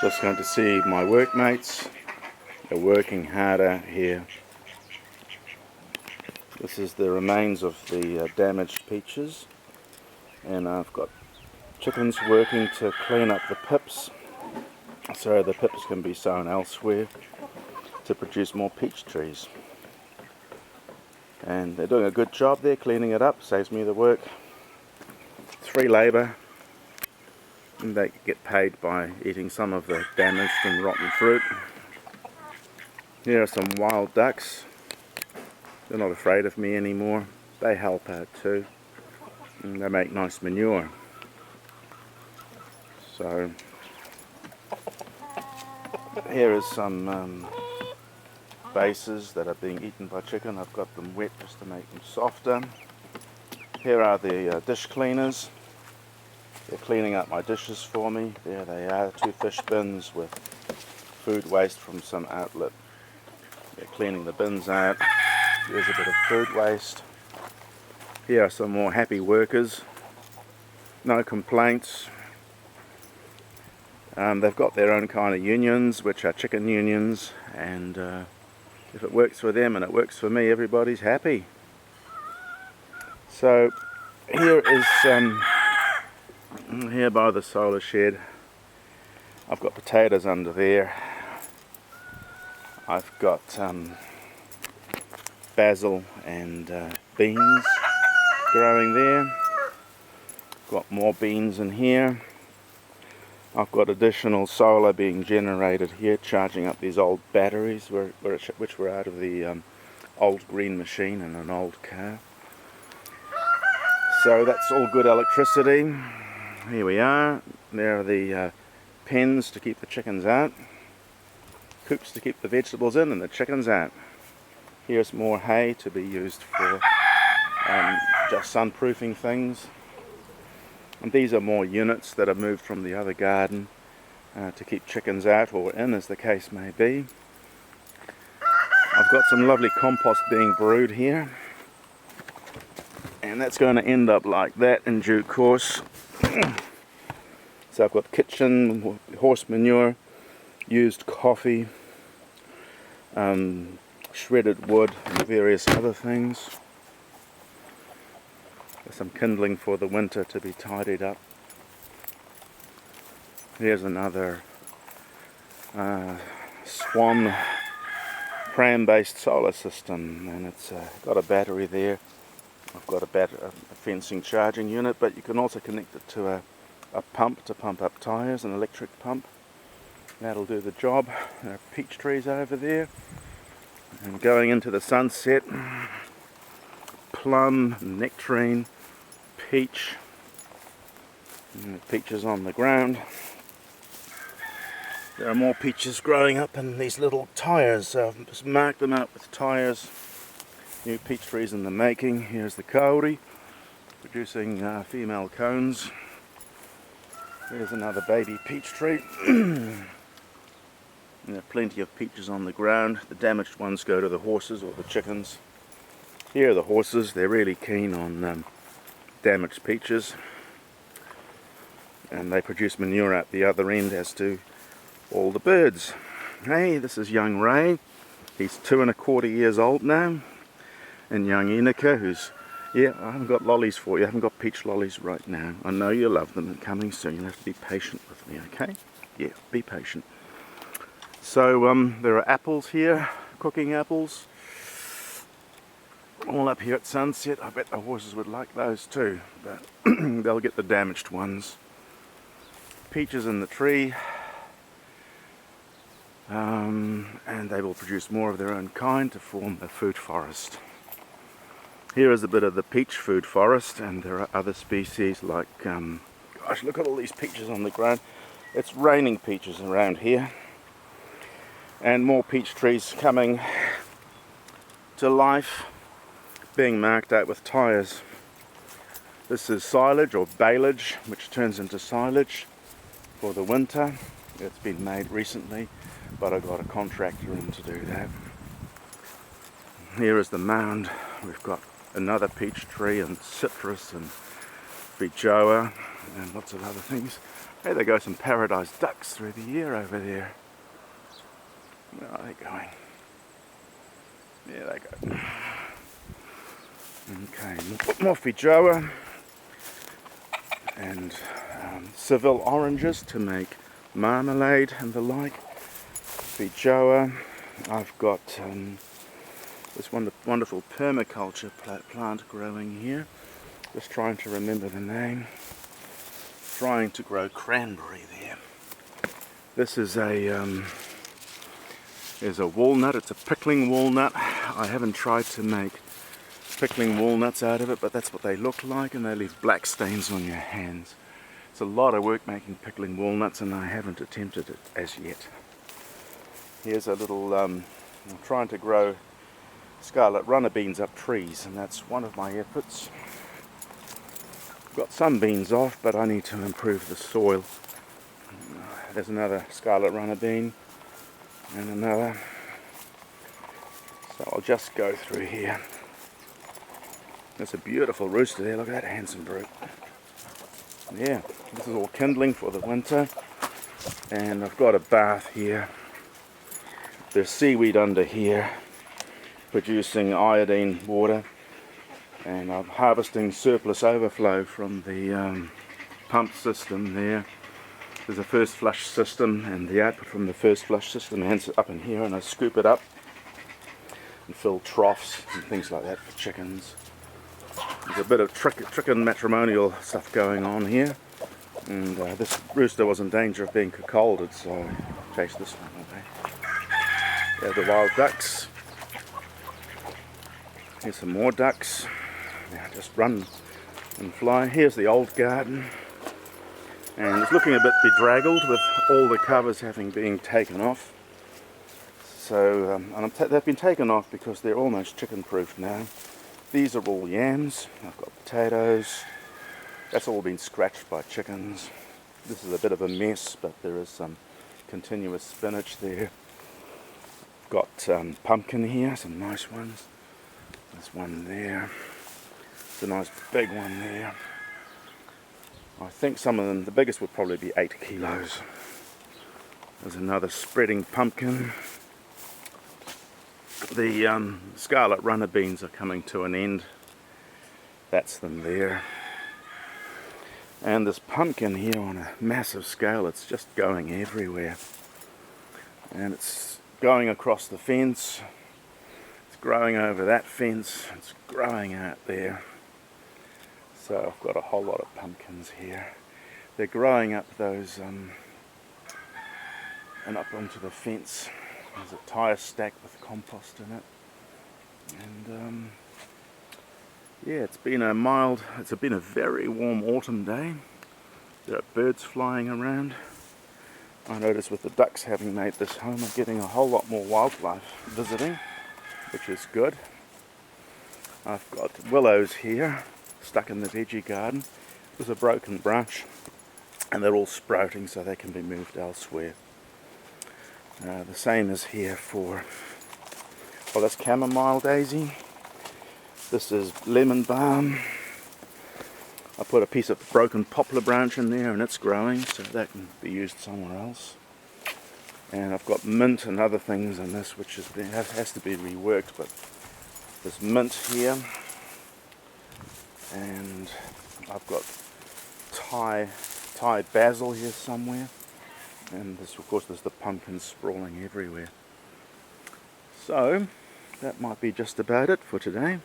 Just going to see my workmates. They're working harder here. This is the remains of the damaged peaches, and I've got chickens working to clean up the pips so the pips can be sown elsewhere to produce more peach trees. And they're doing a good job there cleaning it up, saves me the work. It's free labour, and they get paid by eating some of the damaged and rotten fruit. Here are some wild ducks. They're not afraid of me anymore. They help out too, and they make nice manure. So here is some bases that are being eaten by chicken. I've got them wet just to make them softer. Here are the dish cleaners. They're cleaning up my dishes for me. There they are, 2 fish bins with food waste from some outlet. They're cleaning the bins out. There's a bit of food waste. Here are some more happy workers. No complaints. They've got their own kind of unions, which are chicken unions, and if it works for them and it works for me, everybody's happy. So here is here by the solar shed. I've got potatoes under there. I've got basil and beans growing there. Got more beans in here. I've got additional solar being generated here, charging up these old batteries which were out of the old green machine in an old car. So that's all good electricity. Here we are. There are the pens to keep the chickens out, coops to keep the vegetables in and the chickens out. Here's more hay to be used for just sunproofing things. And these are more units that are moved from the other garden to keep chickens out or in, as the case may be. I've got some lovely compost being brewed here, and that's going to end up like that in due course. So I've got kitchen, horse manure, used coffee, shredded wood and various other things. There's some kindling for the winter to be tidied up. Here's another Swan pram-based solar system, and it's got a battery there. I've got a fencing charging unit, but you can also connect it to a pump to pump up tyres, an electric pump. That'll do the job. There are peach trees over there, and going into the sunset, plum, nectarine, peach, and the peaches on the ground. There are more peaches growing up in these little tyres, so I've just marked them out with tyres. New peach trees in the making. Here's the kauri producing female cones. There's another baby peach tree. There are plenty of peaches on the ground. The damaged ones go to the horses or the chickens. Here are the horses. They're really keen on damaged peaches, and they produce manure out the other end, as do all the birds. Hey, this is young Ray. He's 2 1/4 years old now. And young Inika, who's, yeah, I haven't got lollies for you. I haven't got peach lollies right now. I know you love them and coming soon. You'll have to be patient with me, okay? Yeah, be patient. So there are apples here, cooking apples. All up here at sunset. I bet the horses would like those too, but they'll get the damaged ones. Peaches in the tree, and they will produce more of their own kind to form a food forest. Here is a bit of the peach food forest, and there are other species like, gosh, look at all these peaches on the ground. It's raining peaches around here, and more peach trees coming to life, being marked out with tyres. This is silage or baleage, which turns into silage for the winter. It's been made recently, but I got a contractor in to do that. Here is the mound. We've got another peach tree and citrus and feijoa and lots of other things. Hey, there go some paradise ducks through the year over there. Where are they going? There they go. Okay, Moffy and Seville oranges to make marmalade and the like. Fijoa. I've got this wonderful permaculture plant growing here. Just trying to remember the name. Trying to grow cranberry there. This is a walnut. It's a pickling walnut. I haven't tried to make pickling walnuts out of it, but that's what they look like, and they leave black stains on your hands. It's a lot of work making pickling walnuts, and I haven't attempted it as yet. Here's a little, I'm trying to grow scarlet runner beans up trees, and that's one of my efforts. Got some beans off, but I need to improve the soil. There's another scarlet runner bean, and another. So I'll just go through here. There's a beautiful rooster there. Look at that handsome brute. Yeah, this is all kindling for the winter. And I've got a bath here. There's seaweed under here producing iodine water. And I'm harvesting surplus overflow from the pump system there. There's a first flush system, and the output from the first flush system ends up in here, and I scoop it up and fill troughs and things like that for chickens. There's a bit of chicken matrimonial stuff going on here, and this rooster was in danger of being cuckolded, so I chased this one away. There are the wild ducks. Here's some more ducks. Now just run and fly. Here's the old garden, and it's looking a bit bedraggled with all the covers having been taken off. So they've been taken off because they're almost chicken proof now. These are all yams. I've got potatoes. That's all been scratched by chickens. This is a bit of a mess, but there is some continuous spinach there. Got pumpkin here, some nice ones. There's one there. It's a nice big one there. I think some of them, the biggest would probably be 8 kilos. There's another spreading pumpkin. The scarlet runner beans are coming to an end. That's them there. And this pumpkin here on a massive scale, it's just going everywhere. And it's going across the fence. It's growing over that fence. It's growing out there. So I've got a whole lot of pumpkins here. They're growing up those and up onto the fence. There's a tyre stack with compost in it, and yeah, it's been a very warm autumn day. There are birds flying around. I notice with the ducks having made this home, I'm getting a whole lot more wildlife visiting, which is good. I've got willows here stuck in the veggie garden. There's a broken branch, and they're all sprouting, so they can be moved elsewhere. The same is here for, well, that's chamomile daisy. This is lemon balm. I put a piece of broken poplar branch in there, and it's growing, so that can be used somewhere else. And I've got mint and other things in this, which has to be reworked, but there's mint here, and I've got Thai basil here somewhere. And this, of course, there's the pumpkins sprawling everywhere. So that might be just about it for today.